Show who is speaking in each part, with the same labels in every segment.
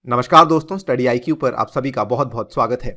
Speaker 1: नमस्कार दोस्तों, study IQ पर आप सभी का बहुत बहुत स्वागत है।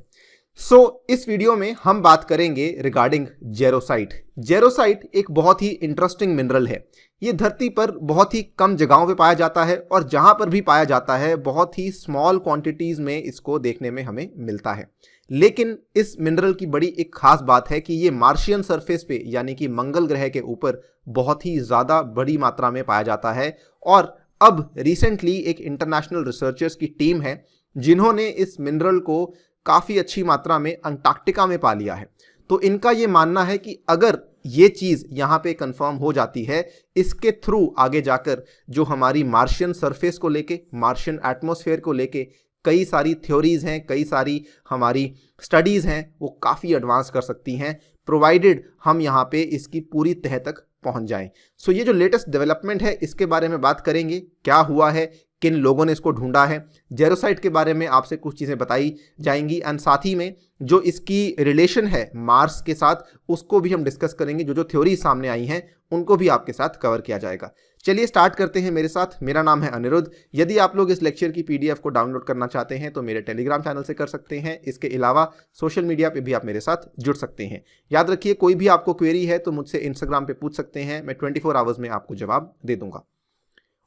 Speaker 1: इस वीडियो में हम बात करेंगे रिगार्डिंग जेरोसाइट। जेरोसाइट एक बहुत ही इंटरेस्टिंग मिनरल है। ये धरती पर बहुत ही कम जगहों पे पाया जाता है और जहां पर भी पाया जाता है बहुत ही स्मॉल क्वांटिटीज में इसको देखने में हमें मिलता है। लेकिन इस मिनरल की बड़ी एक खास बात है कि ये मार्शियन सरफेस पे यानी कि मंगल ग्रह के ऊपर बहुत ही ज़्यादा बड़ी मात्रा में पाया जाता है। और अब रिसेंटली एक इंटरनेशनल रिसर्चर्स की टीम है जिन्होंने इस मिनरल को काफ़ी अच्छी मात्रा में अंटार्कटिका में पा लिया है। तो इनका ये मानना है कि अगर ये चीज़ यहाँ पे कंफर्म हो जाती है, इसके थ्रू आगे जाकर जो हमारी मार्शियन सरफेस को लेके, मार्शियन एटमॉस्फेयर को लेके कई सारी थ्योरीज हैं, कई सारी हमारी स्टडीज़ हैं, वो काफ़ी एडवांस कर सकती हैं, प्रोवाइडेड हम यहाँ पे इसकी पूरी तह तक पहुंच जाएं। ये जो लेटेस्ट डेवलपमेंट है इसके बारे में बात करेंगे, क्या हुआ है, किन लोगों ने इसको ढूंढा है, जेरोसाइट के बारे में आपसे कुछ चीज़ें बताई जाएंगी एंड साथ ही में जो इसकी रिलेशन है मार्स के साथ उसको भी हम डिस्कस करेंगे। जो थ्योरी सामने आई हैं उनको भी आपके साथ कवर किया जाएगा। चलिए स्टार्ट करते हैं मेरे साथ। मेरा नाम है अनिरुद्ध। यदि आप लोग इस लेक्चर की पीडीएफ को डाउनलोड करना चाहते हैं तो मेरे टेलीग्राम चैनल से कर सकते हैं। इसके अलावा सोशल मीडिया पे भी आप मेरे साथ जुड़ सकते हैं। याद रखिए, कोई भी आपको क्वेरी है तो मुझसे इंस्टाग्राम पे पूछ सकते हैं, मैं 24 आवर्स में आपको जवाब दे दूंगा।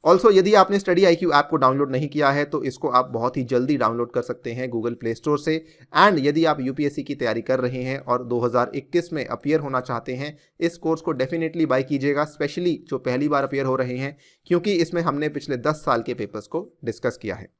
Speaker 1: ऑल्सो यदि आपने स्टडी आईक्यू ऐप को डाउनलोड नहीं किया है तो इसको आप बहुत ही जल्दी डाउनलोड कर सकते हैं गूगल प्ले स्टोर से। एंड यदि आप यूपीएससी की तैयारी कर रहे हैं और 2021 में अपीयर होना चाहते हैं, इस कोर्स को डेफिनेटली बाय कीजिएगा, स्पेशली जो पहली बार अपीयर हो रहे हैं, क्योंकि इसमें हमने पिछले 10 साल के पेपर्स को डिस्कस किया है।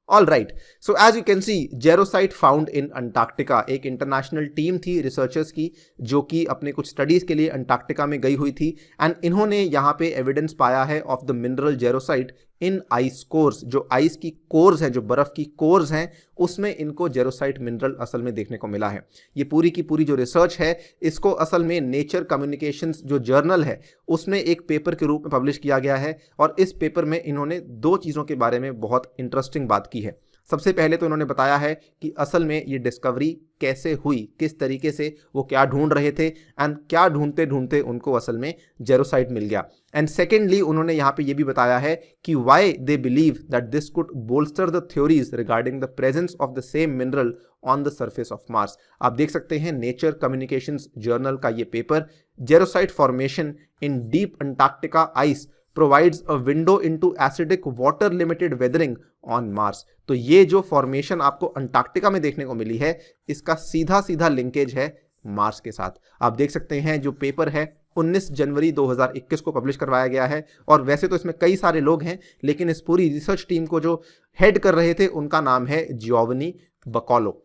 Speaker 1: All right, so as you can see, jarosite found in Antarctica. एक इंटरनेशनल टीम थी रिसर्चर्स की जो कि अपने कुछ स्टडीज के लिए अंटार्कटिका में गई हुई थी एंड इन्होंने यहाँ पे एविडेंस पाया है of the mineral jarosite in ice cores. जो आइस की कोर्स हैं, जो बर्फ की कोर्स हैं, उसमें इनको जेरोसाइट मिनरल असल में देखने को मिला है। ये पूरी की पूरी जो रिसर्च है इसको असल में नेचर कम्युनिकेशंस जो जर्नल है उसमें एक पेपर के रूप में पब्लिश किया गया है। और इस पेपर में इन्होंने दो चीज़ों के बारे में बहुत इंटरेस्टिंग बात की है। सबसे पहले तो इन्होंने बताया है कि असल में ये डिस्कवरी कैसे हुई, किस तरीके से वो क्या ढूंढ रहे थे एंड क्या ढूंढते ढूंढते उनको असल में जेरोसाइट मिल गया। एंड सेकेंडली उन्होंने यहाँ पे ये भी बताया है कि why they believe that this could bolster the theories regarding the presence of the same mineral on the surface of Mars. आप देख सकते हैं नेचर कम्युनिकेशंस जर्नल का ये paper, jarosite formation in deep Antarctica ice provides a window into acidic water limited weathering on Mars। तो ये जो formation आपको अंटार्कटिका में देखने को मिली है इसका सीधा सीधा लिंकेज है मार्स के साथ। आप देख सकते हैं जो पेपर है 19 जनवरी 2021 को पब्लिश करवाया गया है। और वैसे तो इसमें कई सारे लोग हैं लेकिन इस पूरी रिसर्च टीम को जो हेड कर रहे थे उनका नाम है Giovanni Baccolo.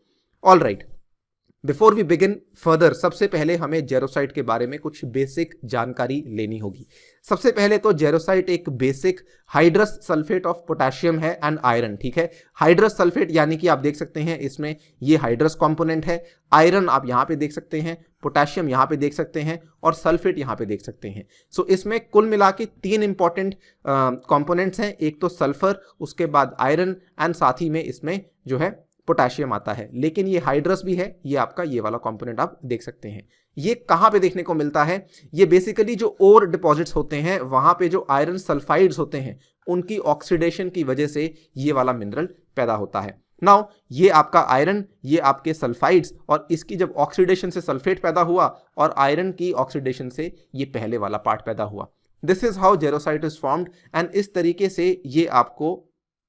Speaker 1: All right, before we begin further, सबसे पहले हमें जेरोसाइट के बारे में कुछ बेसिक जानकारी लेनी होगी। सबसे पहले तो जेरोसाइट एक basic hydrous sulphate of potassium है एंड आयरन। ठीक है, हाइड्रस सल्फेट यानी कि आप देख सकते हैं इसमें ये हाइड्रस कंपोनेंट है, आयरन आप यहाँ पे देख सकते हैं, पोटेशियम यहाँ पे देख सकते हैं और सल्फेट यहाँ पे देख सकते हैं। इसमें कुल मिला के 3 इंपॉर्टेंट कंपोनेंट्स हैं। एक तो सल्फर, उसके बाद आयरन एंड साथ ही में इसमें जो है पोटेशियम आता है। लेकिन ये हाइड्रस भी है, ये आपका ये वाला कंपोनेंट आप देख सकते हैं। ये कहाँ पे देखने को मिलता है? ये बेसिकली जो ओर डिपॉजिट्स होते हैं वहां पे जो आयरन सल्फाइड्स होते हैं उनकी ऑक्सीडेशन की वजह से ये वाला मिनरल पैदा होता है। नाउ ये आपका आयरन, ये आपके सल्फाइड्स, और इसकी जब ऑक्सीडेशन से सल्फेट पैदा हुआ और आयरन की ऑक्सीडेशन से ये पहले वाला पार्ट पैदा हुआ। This is how jarosite is formed and इस तरीके से ये आपको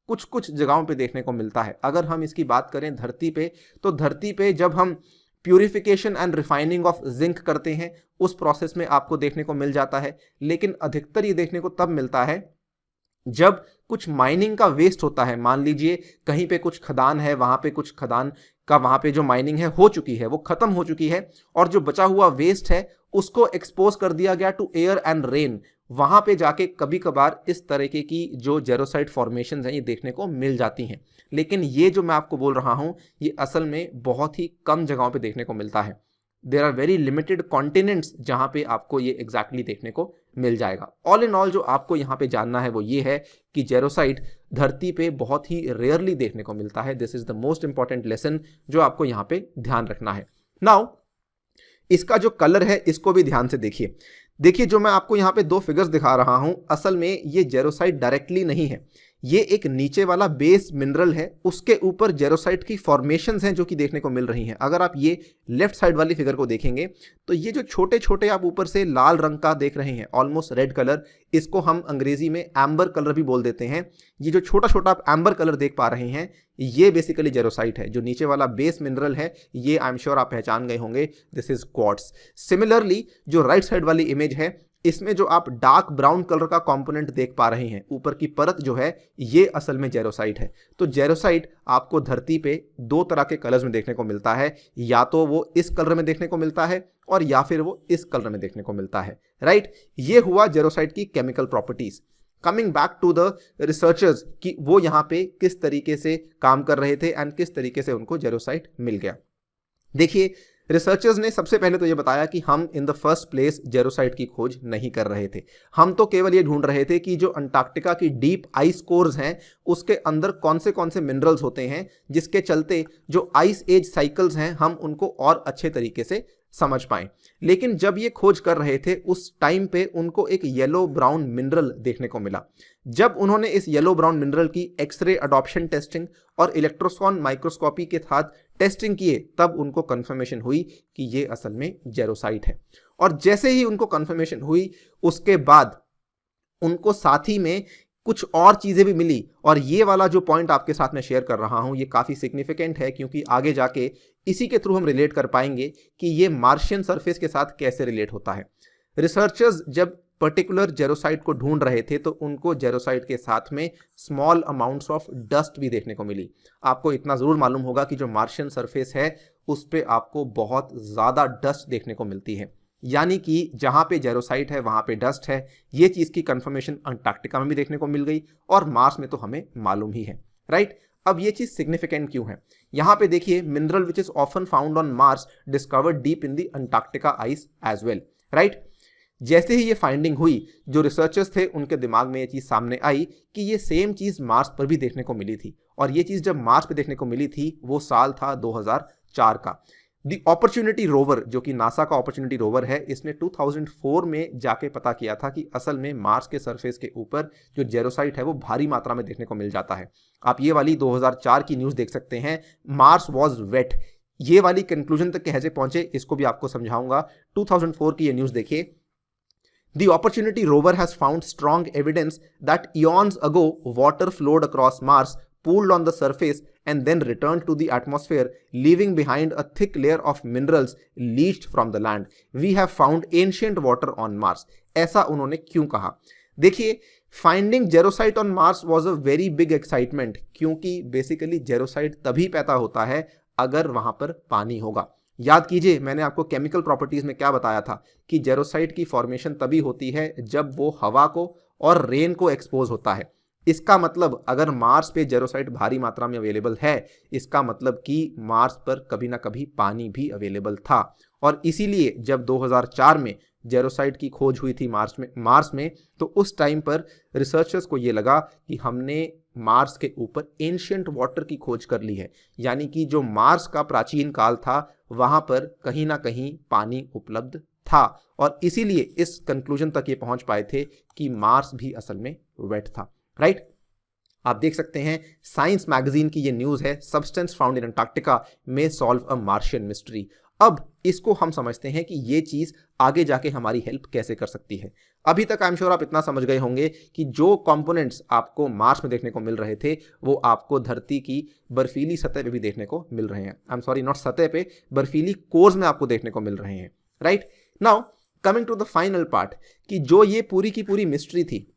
Speaker 1: कुछ कुछ जगहों पे देखने को मिलता है। अगर हम इसकी बात करें धरती पे, तो धरती पे जब हम purification and refining of zinc करते हैं उस प्रोसेस में आपको देखने को मिल जाता है। लेकिन अधिकतर ये देखने को तब मिलता है जब कुछ माइनिंग का वेस्ट होता है। मान लीजिए कहीं पे कुछ खदान है, वहां पे कुछ खदान का वहां पे जो माइनिंग है हो चुकी है, वो खत्म हो चुकी है और जो बचा हुआ वेस्ट है उसको एक्सपोज कर दिया गया टू एयर एंड रेन। वहां पे जाके कभी कभार इस तरीके की जो जेरोसाइट फॉर्मेशंस हैं ये देखने को मिल जाती हैं। लेकिन ये जो मैं आपको बोल रहा हूं ये असल में बहुत ही कम जगहों पे देखने को मिलता है। There are very limited continents जहां पे आपको ये एग्जैक्टली देखने को मिल जाएगा। ऑल इन ऑल जो आपको यहाँ पे जानना है वो ये है कि जेरोसाइट धरती पे बहुत ही रेयरली देखने को मिलता है। This is the most important lesson जो आपको यहाँ पे ध्यान रखना है। नाउ इसका जो कलर है इसको भी ध्यान से देखिए। देखिए जो मैं आपको यहाँ पे 2 फिगर्स दिखा रहा हूँ, असल में ये जेरोसाइट डायरेक्टली नहीं है, ये एक नीचे वाला बेस मिनरल है, उसके ऊपर जेरोसाइट की फॉर्मेशंस हैं जो कि देखने को मिल रही हैं। अगर आप ये लेफ्ट साइड वाली फिगर को देखेंगे तो ये जो छोटे छोटे आप ऊपर से लाल रंग का देख रहे हैं, ऑलमोस्ट रेड कलर, इसको हम अंग्रेजी में एम्बर कलर भी बोल देते हैं। ये जो छोटा छोटा आप एम्बर कलर देख पा रहे हैं, ये बेसिकली जेरोसाइट है। जो नीचे वाला बेस मिनरल है, ये आई एम श्योर आप पहचान गए होंगे, दिस इज क्वार्ट्ज। सिमिलरली जो राइट साइड वाली इमेज है, इसमें जो आप डार्क ब्राउन कलर का कंपोनेंट देख पा रहे हैं, ऊपर की परत जो है, ये असल में जेरोसाइट है। तो जेरोसाइट आपको धरती पे दो तरह के कलर्स में देखने को मिलता है, या तो वो इस कलर में देखने को मिलता है और या फिर वो इस कलर में देखने को मिलता है, राइट। ये हुआ जेरोसाइट की chemical properties. Coming back to the researchers कि वो यहाँ पे किस तरीके से काम कर रहे थे एंड किस तरीके से उनको जेरोसाइट मिल गया। देखिए, रिसर्चर्स ने सबसे पहले तो ये बताया कि हम इन द फर्स्ट प्लेस जेरोसाइट की खोज नहीं कर रहे थे। हम तो केवल ये ढूंढ रहे थे कि जो अंटार्कटिका की डीप आइस कोर्स हैं, उसके अंदर कौन से मिनरल्स होते हैं, जिसके चलते जो आइस एज साइकिल्स हैं, हम उनको और अच्छे तरीके से समझ पाएं। लेकिन जब ये खोज कर रहे थे, उस टाइम पे उनको एक येलो ब्राउन मिनरल देखने को मिला। जब उन्होंने इस येलो ब्राउन मिनरल की एक्सरे अडॉप्शन टेस्टिंग और इलेक्ट्रोस्कॉन माइक्रोस्कोपी के साथ टेस्टिंग किए, तब उनको कंफर्मेशन हुई कि ये असल में जेरोसाइट है। और जैसे ही उनको कंफर्मेशन हुई, उसके बाद उनको साथ ही में कुछ और चीजें भी मिली। और ये वाला जो पॉइंट आपके साथ में शेयर कर रहा हूं, ये काफी सिग्निफिकेंट है, क्योंकि आगे जाके इसी के थ्रू हम रिलेट कर पाएंगे कि ये मार्शियन सरफेस के साथ कैसे रिलेट होता है। रिसर्चर्स जब पर्टिकुलर जेरोसाइट को ढूंढ रहे थे, तो उनको जेरोसाइट के साथ में स्मॉल अमाउंट्स ऑफ डस्ट भी देखने को मिली। आपको इतना जरूर मालूम होगा कि जो मार्शियन सरफेस है, उस पर आपको बहुत ज्यादा डस्ट देखने को मिलती है, यानी कि जहां पे जेरोसाइट है वहां पे डस्ट है। ये चीज की कंफर्मेशन अंटार्कटिका में भी देखने को मिल गई और मार्स में तो हमें मालूम ही है, राइट। अब ये चीज सिग्निफिकेंट क्यों है? यहां पे देखिए, mineral which is often found on Mars discovered deep in the Antarctica ice as well, right. जैसे ही ये फाइंडिंग हुई, जो रिसर्चर्स थे उनके दिमाग में ये चीज सामने आई कि ये सेम चीज मार्स पर भी देखने को मिली थी। और ये चीज जब मार्स पे देखने को मिली थी, वो साल था 2004 का। दी अपॉर्चुनिटी रोवर, जो कि नासा का अपॉर्चुनिटी रोवर है, इसने 2004 में जाके पता किया था कि असल में मार्स के सरफेस के ऊपर जो जेरोसाइट है वो भारी मात्रा में देखने को मिल जाता है। आप ये वाली 2004 की न्यूज देख सकते हैं, मार्स वॉज वेट। ये वाली कंक्लूजन तक कैसे पहुंचे, इसको भी आपको समझाऊंगा। 2004 की ये न्यूज देखिए। The Opportunity rover has found strong evidence that eons ago water flowed across Mars, pooled on the surface and then returned to the atmosphere, leaving behind a thick layer of minerals leached from the land. We have found ancient water on Mars. ऐसा उन्होंने क्यों कहा? देखिए, finding jarosite on Mars was a very big excitement, क्योंकि basically jarosite तभी पैदा होता है अगर वहां पर पानी होगा। याद कीजिए, मैंने आपको केमिकल प्रॉपर्टीज में क्या बताया था कि जेरोसाइट की फॉर्मेशन तभी होती है जब वो हवा को और रेन को एक्सपोज होता है। इसका मतलब अगर मार्स पे जेरोसाइट भारी मात्रा में अवेलेबल है, इसका मतलब कि मार्स पर कभी ना कभी पानी भी अवेलेबल था। और इसीलिए जब 2004 में जेरोसाइट की खोज हुई थी मार्स में, तो उस टाइम पर रिसर्चर्स को ये लगा कि हमने मार्स के ऊपर एंशिएंट वाटर की खोज कर ली है, यानी कि जो मार्स का प्राचीन काल था, वहां पर कहीं ना कहीं पानी उपलब्ध था। और इसीलिए इस कंक्लूजन तक ये पहुंच पाए थे कि मार्स भी असल में वेट था, राइट। आप देख सकते हैं, साइंस मैगजीन की ये न्यूज है, सब्सटेंस फाउंड इन अंटार्कटिका में सॉल्व अ मार्शियन मिस्ट्री। अब इसको हम समझते हैं कि ये चीज आगे जाके हमारी हेल्प कैसे कर सकती है। अभी तक आई एम श्योर आप इतना समझ गए होंगे कि जो कंपोनेंट्स आपको मार्स में देखने को मिल रहे थे, वो आपको धरती की बर्फीली सतह पे भी देखने को मिल रहे हैं। आई एम सॉरी, नॉट सतह पे, बर्फीली कोर्स में आपको देखने को मिल रहे हैं, right. Now coming to the final part, कि जो ये पूरी की पूरी मिस्ट्री थी,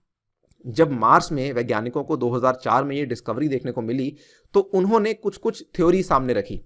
Speaker 1: जब मार्स में वैज्ञानिकों को 2004 में ये डिस्कवरी देखने को मिली, तो उन्होंने कुछ थ्योरी सामने रखी।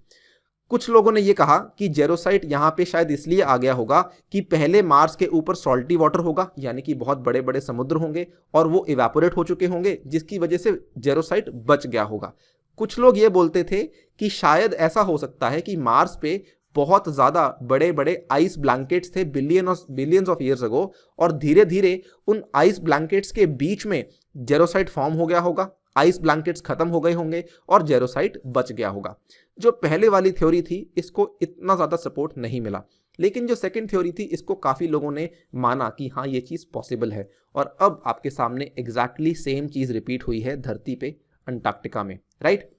Speaker 1: कुछ लोगों ने ये कहा कि जेरोसाइट यहाँ पे शायद इसलिए आ गया होगा कि पहले मार्स के ऊपर सॉल्टी वाटर होगा, यानी कि बहुत बड़े बड़े समुद्र होंगे और वो इवेपोरेट हो चुके होंगे, जिसकी वजह से जेरोसाइट बच गया होगा। कुछ लोग ये बोलते थे कि शायद ऐसा हो सकता है कि मार्स पे बहुत ज़्यादा बड़े बड़े आइस ब्लैंकेट्स थे बिलियंस ऑफ ईयर्स अगो, और धीरे धीरे उन आइस ब्लैंकेट्स के बीच में जेरोसाइट फॉर्म हो गया होगा, आइस ब्लैंकेट्स खत्म हो गए होंगे और जेरोसाइट बच गया होगा। जो पहले वाली थ्योरी थी, इसको इतना ज़्यादा सपोर्ट नहीं मिला। लेकिन जो सेकंड थ्योरी थी इसको काफ़ी लोगों ने माना कि हाँ ये चीज़ पॉसिबल है, और अब आपके सामने एग्जैक्टली सेम चीज़ रिपीट हुई है धरती पे अंटार्कटिका में, राइट।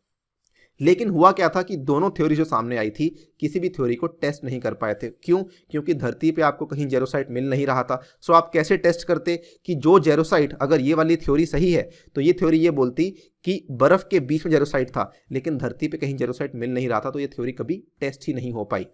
Speaker 1: लेकिन हुआ क्या था कि दोनों थ्योरी जो सामने आई थी किसी भी थ्योरी को टेस्ट नहीं कर पाए थे। क्यों? क्योंकि धरती पे आपको कहीं जेरोसाइट मिल नहीं रहा था। सो आप कैसे टेस्ट करते कि जो जेरोसाइट, अगर ये वाली थ्योरी सही है तो ये थ्योरी ये बोलती कि बर्फ के बीच में जेरोसाइट था, लेकिन धरती पे कहीं जेरोसाइट मिल नहीं रहा था, तो ये थ्योरी कभी टेस्ट ही नहीं हो पाई।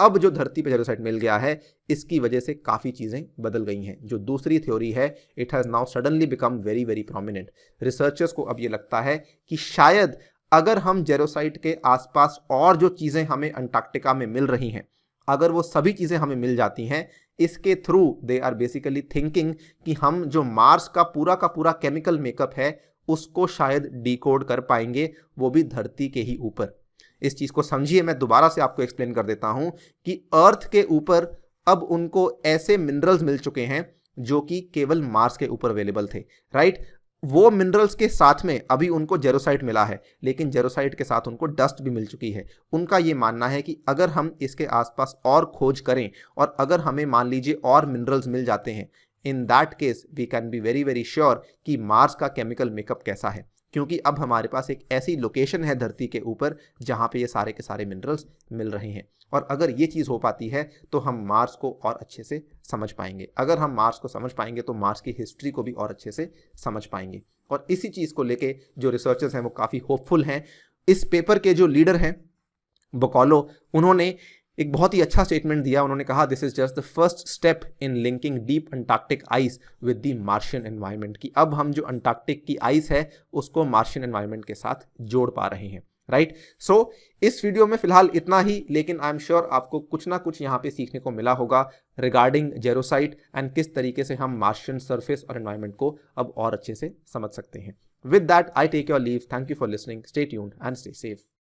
Speaker 1: अब जो धरती पे जेरोसाइट मिल गया है, इसकी वजह से काफ़ी चीज़ें बदल गई हैं। जो दूसरी थ्योरी है, it has now suddenly become very very prominent. Researchers को अब ये लगता है कि शायद अगर हम जेरोसाइट के आसपास और जो चीज़ें हमें अंटार्कटिका में मिल रही हैं, अगर वो सभी चीज़ें हमें मिल जाती हैं, इसके through they are basically thinking कि हम जो मार्स का पूरा केमिकल मेकअप है उसको शायद डिकोड कर पाएंगे, वो भी धरती के ही ऊपर। इस चीज़ को समझिए, मैं दोबारा से आपको एक्सप्लेन कर देता हूं कि अर्थ के ऊपर अब उनको ऐसे मिनरल्स मिल चुके हैं जो कि केवल मार्स के ऊपर अवेलेबल थे, राइट। वो मिनरल्स के साथ में अभी उनको जेरोसाइट मिला है, लेकिन जेरोसाइट के साथ उनको डस्ट भी मिल चुकी है। उनका ये मानना है कि अगर हम इसके आसपास और खोज करें और अगर हमें मान लीजिए और मिनरल्स मिल जाते हैं, in that case we can be very very sure कि मार्स का केमिकल मेकअप कैसा है, क्योंकि अब हमारे पास एक ऐसी लोकेशन है धरती के ऊपर जहाँ पे ये सारे के सारे मिनरल्स मिल रहे हैं। और अगर ये चीज़ हो पाती है तो हम मार्स को और अच्छे से समझ पाएंगे। अगर हम मार्स को समझ पाएंगे तो मार्स की हिस्ट्री को भी और अच्छे से समझ पाएंगे। और इसी चीज़ को लेके जो रिसर्चर्स हैं वो काफ़ी होपफुल हैं। इस पेपर के जो लीडर हैं बकौलो, उन्होंने एक बहुत ही अच्छा स्टेटमेंट दिया। उन्होंने कहा this is just the first step in linking deep Antarctic ice with the Martian environment, कि अब हम जो अंटार्कटिक की आइस है उसको मार्शियन एनवायरनमेंट के साथ जोड़ पा रहे हैं, राइट। सो इस वीडियो में फिलहाल इतना ही, लेकिन आई एम श्योर आपको कुछ ना कुछ यहाँ पे सीखने को मिला होगा रिगार्डिंग जेरोसाइट एंड किस तरीके से हम मार्शियन सरफेस और एनवायरनमेंट को अब और अच्छे से समझ सकते हैं। With that I take your leave. Thank you for listening. Stay tuned and stay safe.